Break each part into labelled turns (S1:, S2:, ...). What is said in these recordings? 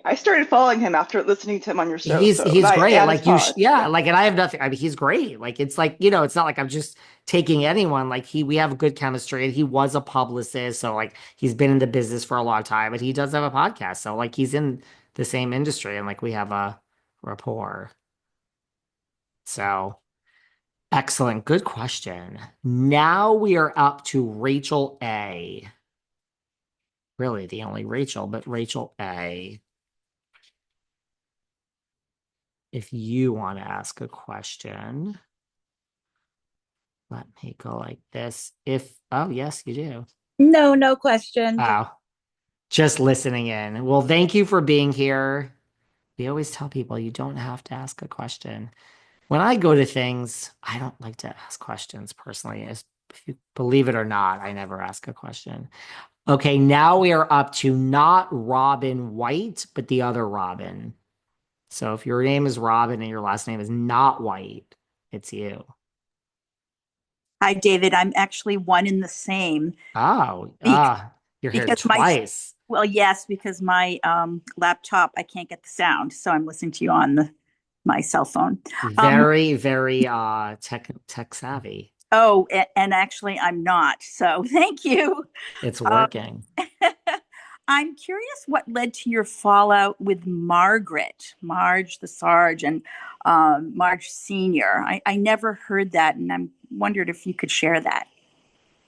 S1: I started following him after listening to him on your show,
S2: He's
S1: so
S2: he's
S1: I
S2: great.
S1: and his
S2: Like you,
S1: pod.
S2: yeah.
S1: Yeah.
S2: Like, and I have nothing. I mean, he's great. Like, it's like, it's not like I'm just taking anyone. Like we have good chemistry, and he was a publicist, so like he's been in the business for a long time, but he does have a podcast, so like he's in the same industry, and like we have a rapport. So excellent, good question. Now we are up to Rachel A. Really, the only Rachel, but Rachel A. If you want to ask a question. Let me go like this. Oh, yes, you do.
S3: No, no questions.
S2: Oh, just listening in. Well, thank you for being here. We always tell people you don't have to ask a question. When I go to things, I don't like to ask questions personally. If you believe it or not, I never ask a question. Okay, now we are up to not Robin White, but the other Robin. So if your name is Robin and your last name is not White, it's you.
S3: Hi, David. I'm actually one in the same
S2: Oh,
S3: be-
S2: you're here
S3: because my,
S2: twice.
S3: well, yes, because my laptop, I can't get the sound. So I'm listening to you on my cell phone. Um,
S2: Very, very tech savvy.
S3: and actually, I'm not. So thank you.
S2: It's
S3: Um,
S2: working.
S3: I'm curious what led to your fallout with Margaret, Marge the Sarge, and Marge Senior. I never heard that, and I'm wondered if you could share that.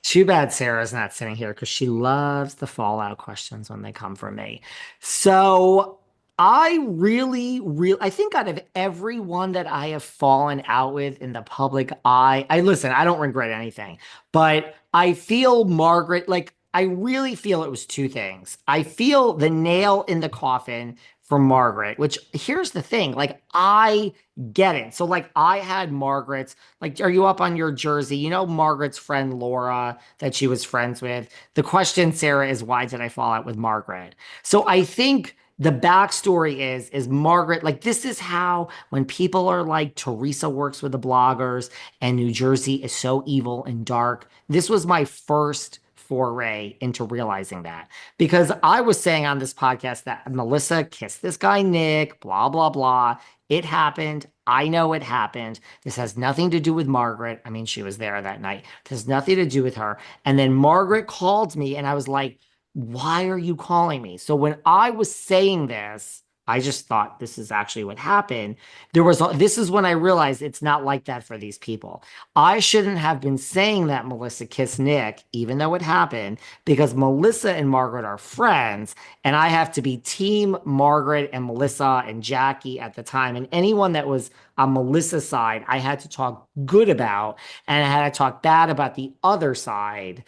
S2: Too bad Sarah's not sitting here because she loves the Fallout questions when they come from me. So I really, I think out of everyone that I have fallen out with in the public eye, I listen, I don't regret anything, but I feel Margaret, like, I really feel it was two things. I feel the nail in the coffin for Margaret, which here's the thing, like, I get it. So, like, I had Margaret's. Like, are you up on your Jersey? You know Margaret's friend Laura that she was friends with. The question, Sarah, is why did I fall out with Margaret? So I think the backstory is Margaret, like this is how when people are like Teresa works with the bloggers and New Jersey is so evil and dark. This was my first foray into realizing that because I was saying on this podcast that Melissa kissed this guy Nick, blah blah blah. It happened. I know it happened. This has nothing to do with Margaret. I mean, she was there that night. This has nothing to do with her. And then Margaret called me, and I was like, why are you calling me? So when I was saying this, I just thought this is actually what happened. This is when I realized it's not like that for these people. I shouldn't have been saying that Melissa kissed Nick, even though it happened, because Melissa and Margaret are friends, and I have to be team Margaret and Melissa and Jackie at the time. And anyone that was on Melissa's side, I had to talk good about, and I had to talk bad about the other side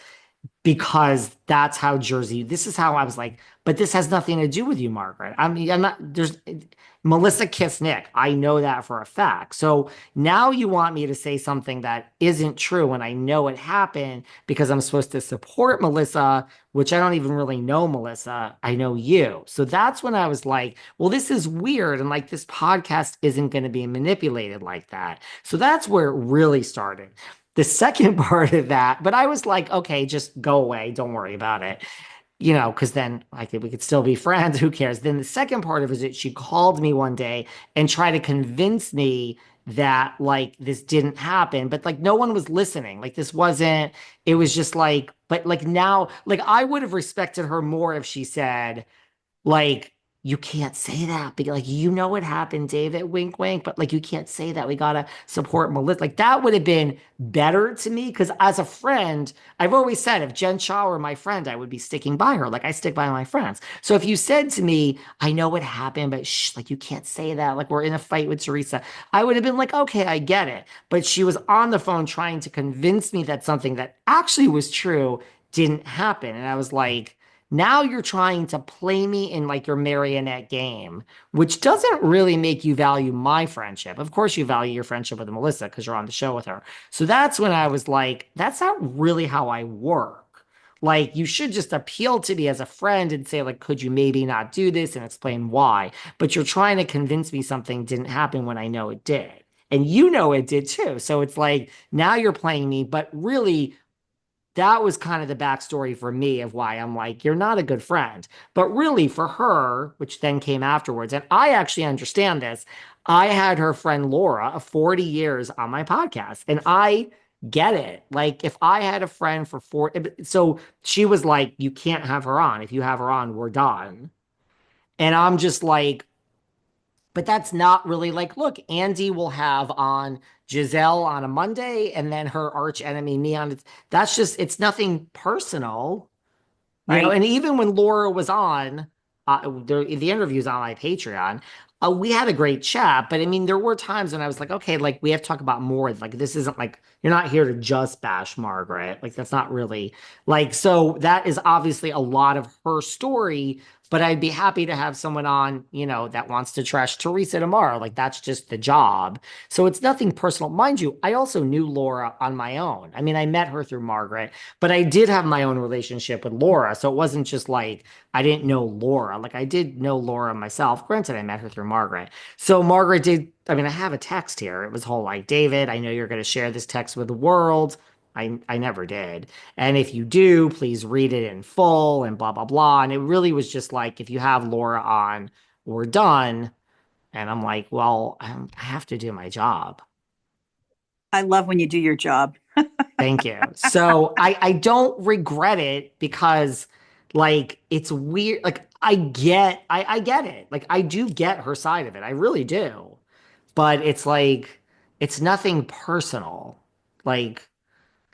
S2: because that's how Jersey, this is how I was like, but this has nothing to do with you, Margaret. I mean, I'm not, there's Melissa kissed Nick. I know that for a fact. So now you want me to say something that isn't true when I know it happened because I'm supposed to support Melissa, which I don't even really know Melissa. I know you. So that's when I was like, well, this is weird. And like this podcast isn't going to be manipulated like that. So that's where it really started. The second part of that, but I was like, okay, just go away. Don't worry about it. Because then we could still be friends. Who cares? Then the second part of it is that she called me one day and tried to convince me that like this didn't happen, but like no one was listening. Like this wasn't, it was just like, but like now, like I would have respected her more if she said, like, you can't say that because, like, what happened, David, wink, wink, but like, you can't say that. We gotta support Melissa. Like, that would have been better to me because, as a friend, I've always said if Jen Shaw were my friend, I would be sticking by her. Like, I stick by my friends. So, if you said to me, I know what happened, but shh, like, you can't say that. Like, we're in a fight with Teresa, I would have been like, okay, I get it. But she was on the phone trying to convince me that something that actually was true didn't happen. And I was like, now you're trying to play me in like your marionette game, which doesn't really make you value my friendship. Of course, you value your friendship with Melissa because you're on the show with her. So that's when I was like, that's not really how I work. Like, you should just appeal to me as a friend and say, like, could you maybe not do this and explain why? But you're trying to convince me something didn't happen when I know it did. And you know it did too. So it's like, now you're playing me, but really, that was kind of the backstory for me of why I'm like, you're not a good friend. But really, for her, which then came afterwards, and I actually understand this, I had her friend Laura of 40 years on my podcast, and I get it. Like, if I had a friend for 40, so she was like, you can't have her on. If you have her on, we're done. And I'm just like, but that's not really like, look, Andy will have on Giselle on a Monday and then her arch enemy me on. That's just, it's nothing personal.
S3: Right.
S2: And even when Laura was on, the interviews on my Patreon, we had a great chat. But I mean, there were times when I was like, okay, like we have to talk about more. Like, this isn't like, you're not here to just bash Margaret. Like, that's not really like, so that is obviously a lot of her story. But I'd be happy to have someone on, that wants to trash Teresa tomorrow. Like, that's just the job. So it's nothing personal. Mind you, I also knew Laura on my own. I mean, I met her through Margaret, but I did have my own relationship with Laura. So it wasn't just like I didn't know Laura. Like, I did know Laura myself. Granted, I met her through Margaret. So Margaret did, I mean, I have a text here. It was whole like, David, I know you're going to share this text with the world. I never did. And if you do, please read it in full and blah, blah, blah. And it really was just like, if you have Laura on, we're done. And I'm like, well, I have to do my job.
S3: I love when you do your job.
S2: Thank you. So I don't regret it because like it's weird. Like I get it. Like I do get her side of it. I really do. But it's like it's nothing personal. Like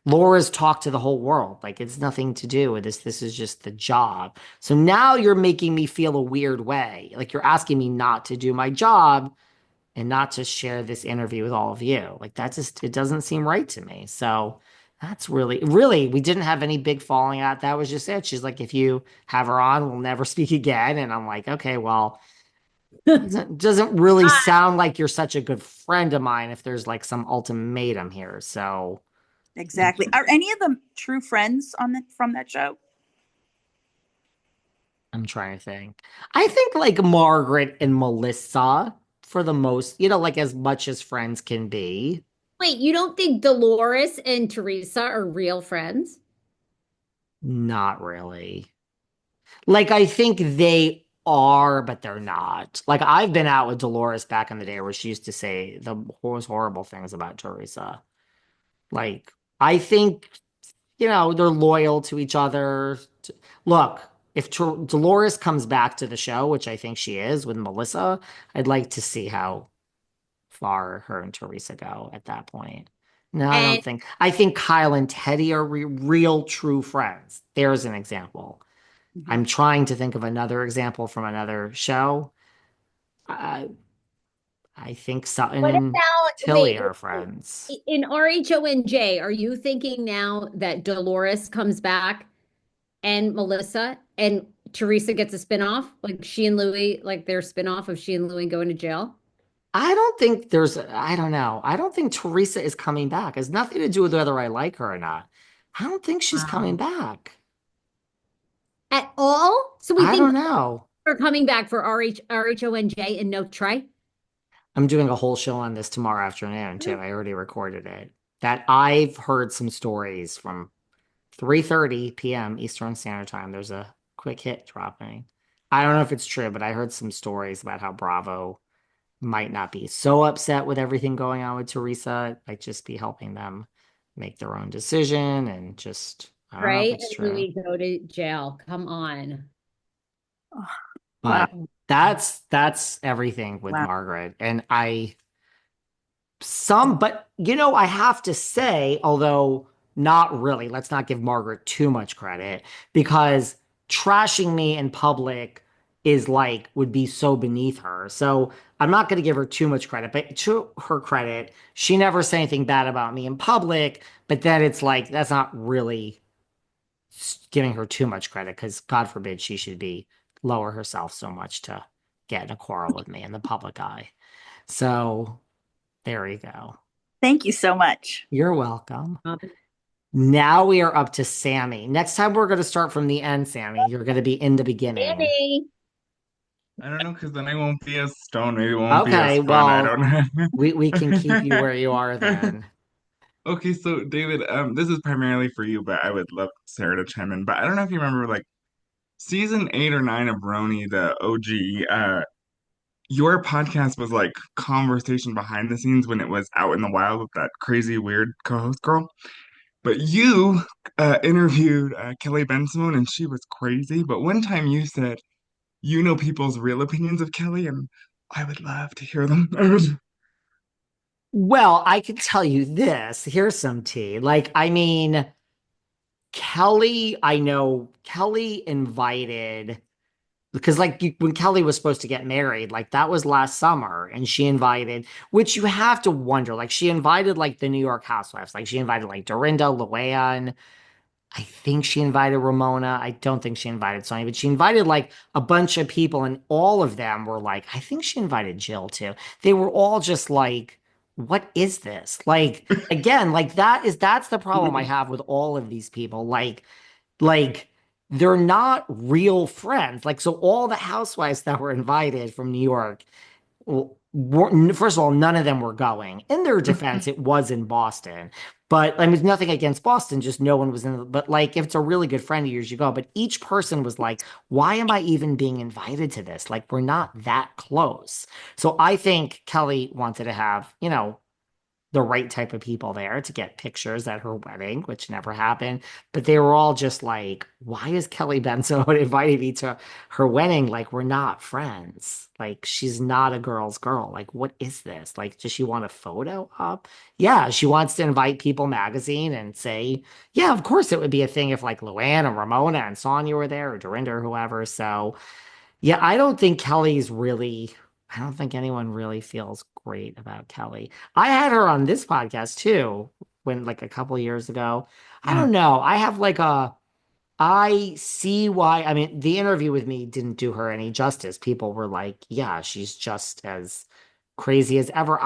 S2: Laura's talked to the whole world. Like it's nothing to do with this. This is just the job. So now you're making me feel a weird way. Like you're asking me not to do my job and not to share this interview with all of you. Like that just it doesn't seem right to me. So that's really we didn't have any big falling out. That was just it. She's like, if you have her on, we'll never speak again. And I'm like, okay, well, doesn't really sound like you're such a good friend of mine if there's like some ultimatum here. So
S3: Exactly. Are any of them true friends from that show?
S2: I'm trying to think. I think like Margaret and Melissa for the most, like as much as friends can be.
S4: Wait, you don't think Dolores and Teresa are real friends?
S2: Not really. Like, I think they are, but they're not. Like, I've been out with Dolores back in the day where she used to say the most horrible things about Teresa. Like, I think, they're loyal to each other. Look, if Dolores comes back to the show, which I think she is with Melissa, I'd like to see how far her and Teresa go at that point. No, I don't
S4: And
S2: think. I think Kyle and Teddy are real true friends. There's an example. I'm trying to think of another example from another show. Uh, I think Sutton
S4: what
S2: and
S4: about,
S2: Tilly are friends.
S4: in RHONJ, are you thinking now that Dolores comes back and Melissa and Teresa gets a spinoff? Like she and Louis, like their spinoff of she and Louis going to jail?
S2: I don't know. I don't think Teresa is coming back. It has nothing to do with whether I like her or not. I don't think she's coming
S4: Wow.
S2: back.
S4: At all? So we
S2: I
S4: think
S2: don't know.
S4: we're coming back for RHONJ and no Trey?
S2: I'm doing a whole show on this tomorrow afternoon too. I already recorded it. That I've heard some stories from 3:30 p.m. Eastern Standard Time. There's a quick hit dropping. I don't know if it's true, but I heard some stories about how Bravo might not be so upset with everything going on with Teresa. It might just be helping them make their own decision and just, I don't know if
S4: Trey
S2: it's
S4: and
S2: true.
S4: Louis go to jail. Come on.
S3: Oh,
S2: But
S3: wow.
S2: that's everything with
S3: Wow.
S2: Margaret. And but I have to say, although not really, let's not give Margaret too much credit because trashing me in public is like would be so beneath her. So I'm not going to give her too much credit, but to her credit, she never said anything bad about me in public. But then it's like that's not really giving her too much credit because God forbid she should be lower herself so much to get in a quarrel with me in the public eye. So there you go.
S3: Thank you so much.
S2: You're welcome. Now we are up to Sammy. Next time we're going to start from the end, Sammy. You're going to be in the beginning.
S4: Sammy.
S5: I don't know, because then I won't be as stoned. Maybe it won't be
S2: Okay,
S5: as fun. I
S2: well,
S5: don't know.
S2: we can keep you where you are then.
S5: Okay, so David, this is primarily for you, but I would love Sarah to chime in. But I don't know if you remember, like season 8 or 9 of RHONY, the OG. Your podcast was like conversation behind the scenes when it was out in the wild with that crazy weird co-host girl. But you interviewed Kelly Bensimon, and she was crazy. But one time you said you know people's real opinions of Kelly, and I would love to hear them.
S2: Well, I can tell you this. Here's some tea. Like, I mean, I know Kelly invited because when Kelly was supposed to get married, like that was last summer, and she invited, which you have to wonder, like she invited like the New York Housewives, like she invited like Dorinda, Luann. I think she invited Ramona. I don't think she invited Sonia, but she invited like a bunch of people, and all of them were like, I think she invited Jill too. They were all just like, what is this? Like, again, like that's the problem I have with all of these people. Like they're not real friends. Like, so all the housewives that were invited from New York, first of all, none of them were going. In their defense, it was in Boston. But I mean, nothing against Boston, just no one was in. But like, if it's a really good friend of yours, you go. But each person was like, why am I even being invited to this? Like, we're not that close. So I think Kelly wanted to have, the right type of people there to get pictures at her wedding, which never happened. But they were all just like, why is Kelly Benson inviting me to her wedding? Like, we're not friends. Like, she's not a girl's girl. Like, what is this? Like, does she want a photo up? Yeah, she wants to invite People magazine and say, yeah, of course it would be a thing if like Luann and Ramona and Sonia were there or Dorinda or whoever. So yeah, I don't think anyone really feels great about Kelly. I had her on this podcast too, when like a couple years ago. I
S5: Mm.
S2: don't know. I see why. I mean, the interview with me didn't do her any justice. People were like, yeah, she's just as crazy as ever.